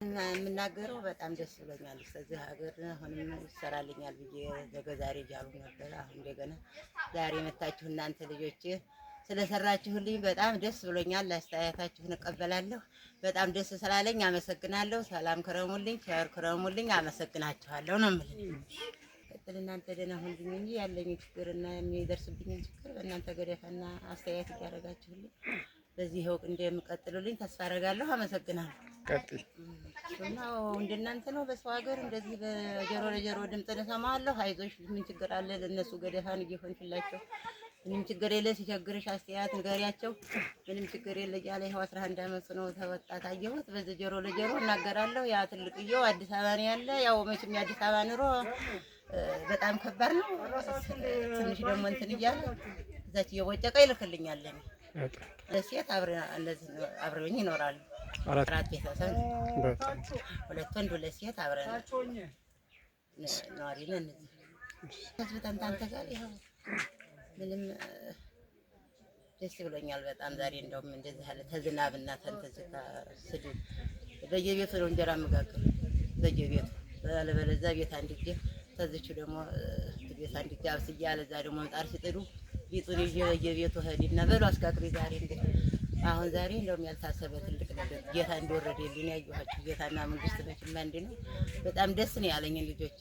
የምናገረው በጣም ደስ ብሎኛል። ስለዚህ ሀገር አሁንም ይሰራልኛል ብዬ ለገዛሬ ጃሉ ነበር። አሁን እንደገና ዛሬ መታችሁ እናንተ ልጆች ስለሰራችሁልኝ በጣም ደስ ብሎኛል። አስተያየታችሁን እቀበላለሁ። በጣም ደስ ስላለኝ አመሰግናለሁ። ሰላም ክረሙልኝ፣ ቸር ክረሙልኝ። አመሰግናችኋለሁ ነው የምልህ። እናንተ ደህና ሁኑልኝ እንጂ ያለኝ ችግርና የሚደርስብኝ ችግር በእናንተ ገደፋና አስተያየት እያደረጋችሁልኝ በዚህ ህይወት እንደምቀጥሉልኝ ተስፋ አደርጋለሁ። አመሰግናለሁ። ቀጥይ እና እንደናንተ ነው። በሰው ሀገር እንደዚህ በጆሮ ለጆሮ ድምፅ እሰማለሁ። አይዞሽ ምን ችግር አለ? ለነሱ ገደፋን እየሆንሽላቸው ምንም ችግር የለ። ሲቸግርሽ አስተያየት ንገሪያቸው። ምንም ችግር የለ እያለ ይኸው 11 ዓመት ነው ተወጣት አየሁት። በዚህ ጆሮ ለጆሮ እናገራለሁ። ያ ትልቅየው አዲስ አበባ ነው ያለ። ያው መቼም የአዲስ አበባ ኑሮ በጣም ከባድ ነው። ትንሽ ደግሞ እንትን እያለ እዛች እየቦጨቀ ይልክልኛል። ለሴት አብረውኝ ይኖራሉ። አራት ቤተሰብ ሁለት ወንድ ሁለት ሴት አብረን ነዋሪ ነን። በጣም ታንተ ጋር ይኸው ምንም ደስ ብሎኛል በጣም ዛሬ። እንደውም እንደዚህ ያለ ተዝናብና ተንተዝታ ስድብ በየቤቱ ነው እንጀራ መጋገር በየቤቱ ባለበለዚያ ቤት አንድጄ ተዝቹ ደግሞ ቤት አንድጄ አብስዬ አለዛ ደግሞ ምጣድ ሲጥዱ ቢጡን ይዤ በየቤቱ ሄድና በሉ አስጋግሪ ዛሬ እንግዲህ አሁን ዛሬ እንደውም ያልታሰበ ትልቅ ነገር ጌታ እንደወረደልኝ ያየኋችሁ ጌታና መንግስት መቼም አንድ ነው። በጣም ደስ ነው ያለኝ ልጆቼ